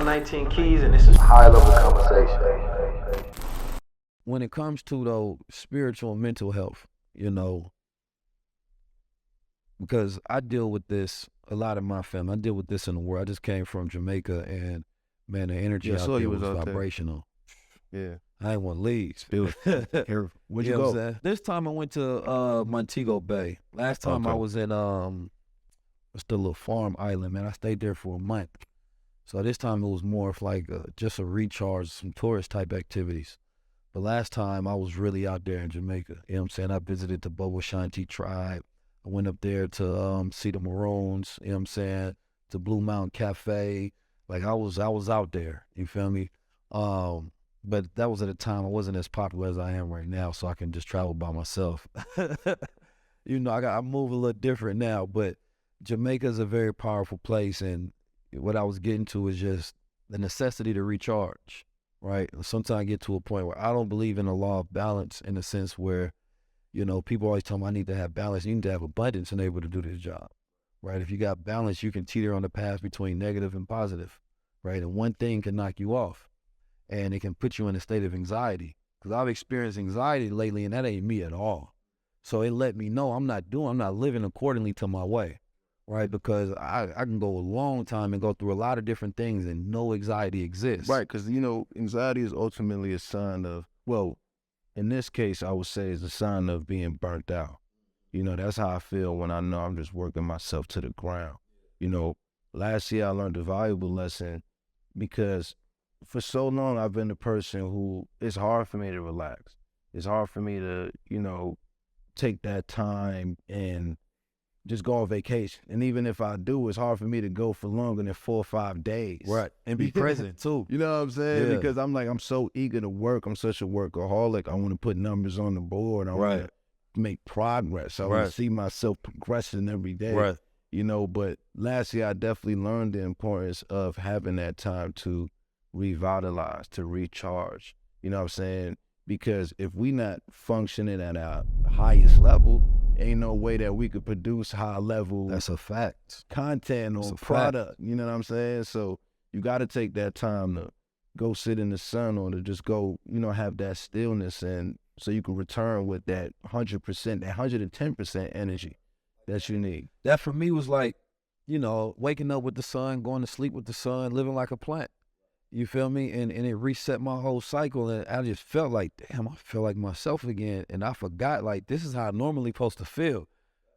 I'm 19 Keys, and this is High Level Conversation. When it comes to, though, spiritual and mental health, because I deal with this a lot in my family. I deal with this in the world. I just came from Jamaica, and man, the energy out there was vibrational. Yeah. I ain't want to leave. Here, where'd you go? This time I went to Montego Bay. Last time I was in what's the little farm island, man. I stayed there for a month. So this time it was more of like just a recharge, some tourist type activities. But last time I was really out there in Jamaica. You know what I'm saying? I visited the Bobo Shanti tribe. I went up there to see the Maroons, you know what I'm saying, to Blue Mountain Cafe. Like I was out there, you feel me? But that was at a time I wasn't as popular as I am right now, so I can just travel by myself. I move a little different now, but Jamaica is a very powerful place, and what I was getting to is just the necessity to recharge, right? Sometimes I get to a point where I don't believe in the law of balance in the sense where, people always tell me I need to have balance. You need to have abundance and able to do this job, right? If you got balance, you can teeter on the path between negative and positive, right? And one thing can knock you off, and it can put you in a state of anxiety. Because I've experienced anxiety lately, and that ain't me at all. So it let me know I'm not living accordingly to my way, right? Because I can go a long time and go through a lot of different things and no anxiety exists. Right, because, anxiety is ultimately a sign of, well, in this case, I would say it's a sign of being burnt out. That's how I feel when I know I'm just working myself to the ground. Last year I learned a valuable lesson because for so long I've been the person who, it's hard for me to relax. It's hard for me to, take that time and just go on vacation. And even if I do, it's hard for me to go for longer than 4 or 5 days. Right. And be present too. You know what I'm saying? Yeah. Because I'm so eager to work. I'm such a workaholic. I want to put numbers on the board. I want to make progress. I want to see myself progressing every day. Right. But last year I definitely learned the importance of having that time to revitalize, to recharge. You know what I'm saying? Because if we not functioning at our highest level, ain't no way that we could produce high level. That's a fact. Content or product. You know what I'm saying? So you got to take that time to go sit in the sun or to just go, have that stillness, and so you can return with that 100%, that 110% energy that you need. That for me was like, waking up with the sun, going to sleep with the sun, living like a plant. You feel me? And it reset my whole cycle, and I just felt like, damn, I feel like myself again. And I forgot, like, this is how I normally supposed to feel.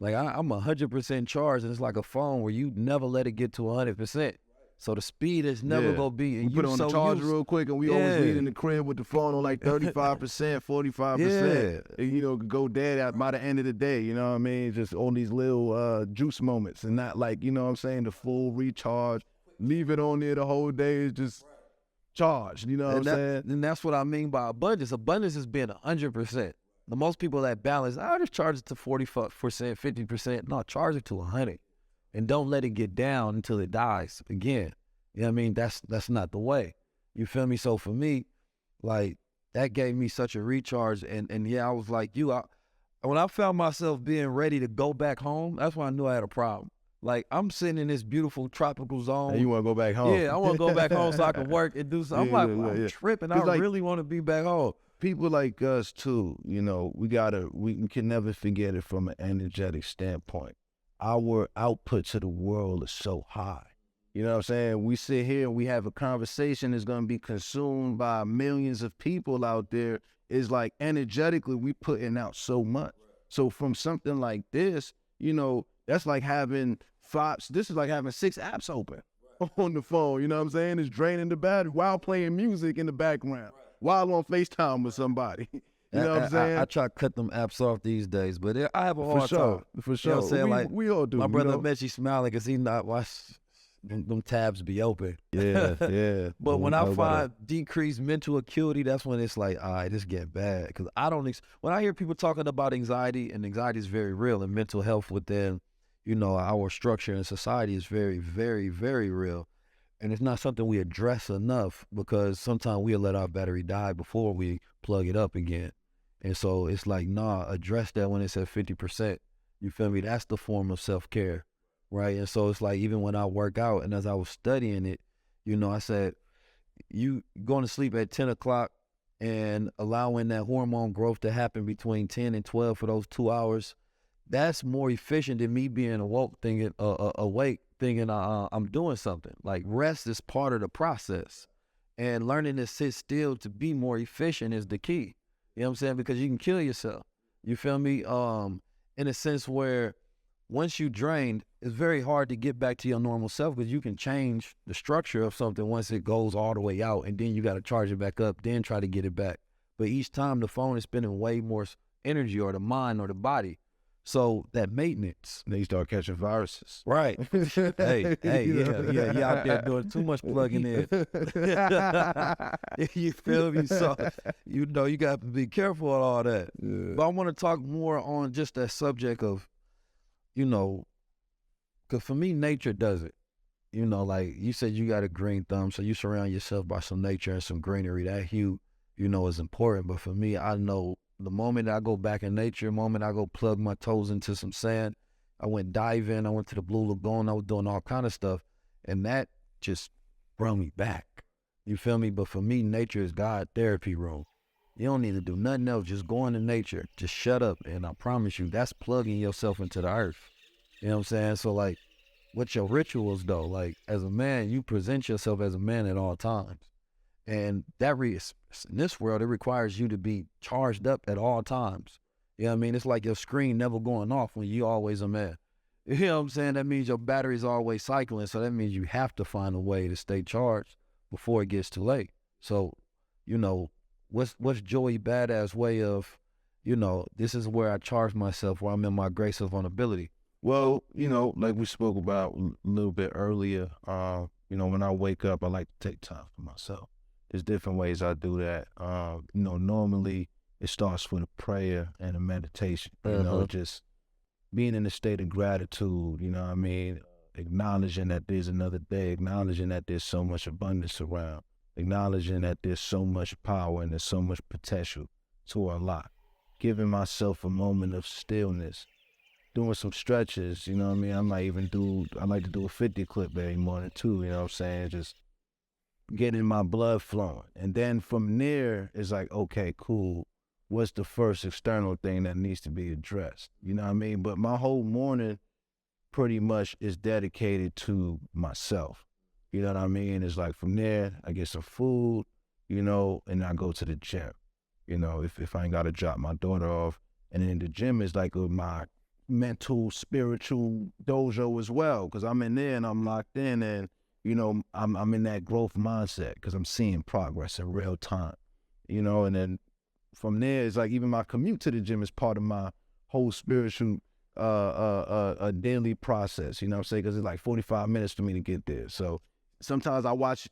Like, I'm 100% charged, and it's like a phone where you never let it get to 100%. So the speed is never going to be. And we put it on the charger real quick, and we always leave in the crib with the phone on like 35%, 45%. And, go dead by the end of the day, you know what I mean? Just on these little juice moments, and not like, the full recharge. Leave it on there the whole day is just charged, you know what I'm saying? And that's what I mean by abundance. Abundance is being 100%. The most people that balance, I just charge it to 40%, 50%. No, charge it to 100, and don't let it get down until it dies again. You know what I mean? That's not the way. You feel me? So for me, like, that gave me such a recharge, and yeah, I was like you. When I found myself being ready to go back home, that's when I knew I had a problem. Like, I'm sitting in this beautiful tropical zone. And you want to go back home? Yeah, I want to go back home so I can work and do something. I'm tripping. I really want to be back home. People like us too, we can never forget it from an energetic standpoint. Our output to the world is so high. You know what I'm saying? We sit here and we have a conversation that's going to be consumed by millions of people out there. It's like energetically we putting out so much. So from something like this, that's like having this is like having 6 apps open on the phone, you know what I'm saying? It's draining the battery while playing music in the background, while on FaceTime with somebody. You know what I'm saying? I try to cut them apps off these days, but I have a hard time. For sure. You know what I'm saying? Like, we all do. My brother Mitchie smiling because he not watch them tabs be open. Yeah. But when I find decreased mental acuity, that's when it's like, all right, this get bad. Because I don't, when I hear people talking about anxiety, and anxiety is very real, and mental health within, our structure in society is very, very, very real. And it's not something we address enough, because sometimes we'll let our battery die before we plug it up again. And so it's like, nah, address that when it's at 50%. You feel me? That's the form of self-care, right? And so it's like, even when I work out, and as I was studying it, I said, you going to sleep at 10 o'clock and allowing that hormone growth to happen between 10 and 12 for those 2 hours, that's more efficient than me being awake thinking I'm doing something. Like, rest is part of the process. And learning to sit still to be more efficient is the key. You know what I'm saying? Because you can kill yourself. You feel me? In a sense where once you drained, it's very hard to get back to your normal self, because you can change the structure of something once it goes all the way out, and then you got to charge it back up, then try to get it back. But each time the phone is spending way more energy, or the mind or the body. So that maintenance. Then you start catching viruses. Right. hey, yeah, you out there doing too much plugging in. You feel me? So, you got to be careful of all that. Yeah. But I want to talk more on just that subject of, because for me, nature does it. Like you said, you got a green thumb, so you surround yourself by some nature and some greenery. That hue, is important. But for me, I know the moment I go back in nature, the moment I go plug my toes into some sand, I went diving, I went to the Blue Lagoon, I was doing all kind of stuff, and that just brought me back. You feel me? But for me, nature is God therapy room. You don't need to do nothing else. Just go into nature. Just shut up. And I promise you, that's plugging yourself into the earth. You know what I'm saying? So, like, what's your rituals, though? Like, as a man, you present yourself as a man at all times. And in this world, it requires you to be charged up at all times. You know what I mean? It's like your screen never going off when you always a man. You know what I'm saying? That means your battery's always cycling. So that means you have to find a way to stay charged before it gets too late. So, what's Joey BadAss way of, this is where I charge myself, where I'm in my grace of vulnerability? Well, like we spoke about a little bit earlier, when I wake up, I like to take time for myself. There's different ways I do that. Normally it starts with a prayer and a meditation, just being in a state of gratitude, acknowledging that there's another day, acknowledging that there's so much abundance around, acknowledging that there's so much power and there's so much potential to our life, giving myself a moment of stillness, doing some stretches, I like to do a 50 clip every morning too, just getting my blood flowing. And then from there, it's like, okay, cool. What's the first external thing that needs to be addressed? But my whole morning pretty much is dedicated to myself. You know what I mean? It's like from there, I get some food, and I go to the gym. If I ain't got to drop my daughter off. And then the gym is like my mental, spiritual dojo as well, because I'm in there and I'm locked in, and I'm in that growth mindset because I'm seeing progress in real time, and then from there, it's like even my commute to the gym is part of my whole spiritual daily process, because it's like 45 minutes for me to get there. So sometimes I watch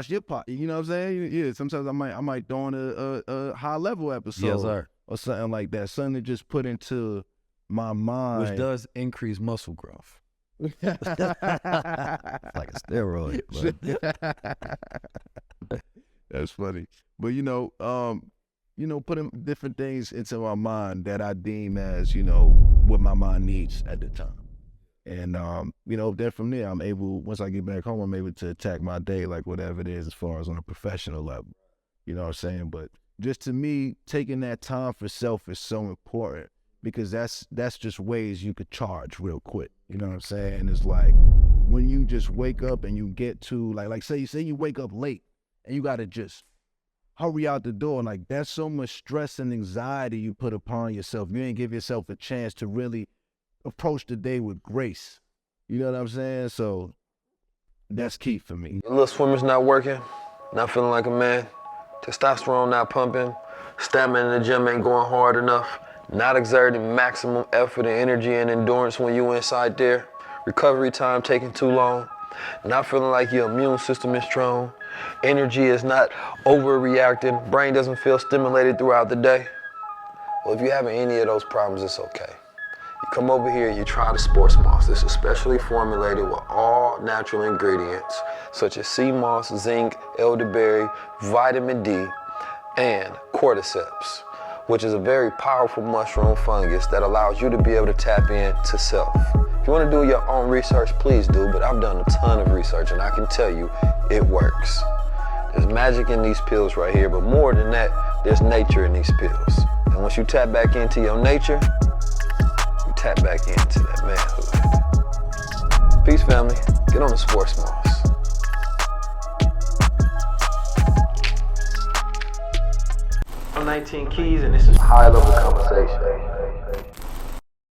your pod, you know what I'm saying? Yeah, sometimes I might throw on a high level episode, Yes, sir. Or something like that, something to just put into my mind. Which does increase muscle growth. It's like a steroid. But. That's funny. But putting different things into my mind that I deem as, what my mind needs at the time. And then from there I'm able, once I get back home, I'm able to attack my day like whatever it is as far as on a professional level. You know what I'm saying? But just to me, taking that time for self is so important, because that's just ways you could charge real quick. You know what I'm saying? It's like when you just wake up and you get to like say you wake up late and you gotta just hurry out the door. Like, that's so much stress and anxiety you put upon yourself. You ain't give yourself a chance to really approach the day with grace. You know what I'm saying? So that's key for me. Your little swimmer's not working, not feeling like a man, testosterone not pumping, stamina in the gym ain't going hard enough, not exerting maximum effort and energy and endurance when you inside there, recovery time taking too long, not feeling like your immune system is strong, energy is not overreacting, brain doesn't feel stimulated throughout the day. Well, if you're having any of those problems, it's okay. You come over here, you try the Sports Moss. It's especially formulated with all natural ingredients such as sea moss, zinc, elderberry, vitamin D, and cordyceps, which is a very powerful mushroom fungus that allows you to be able to tap into self. If you want to do your own research, please do, but I've done a ton of research and I can tell you it works. There's magic in these pills right here, but more than that, there's nature in these pills. And once you tap back into your nature, you tap back into that manhood. Peace, family. Get on the sports mouse. I'm 19 Keys, and this is High Level Conversation.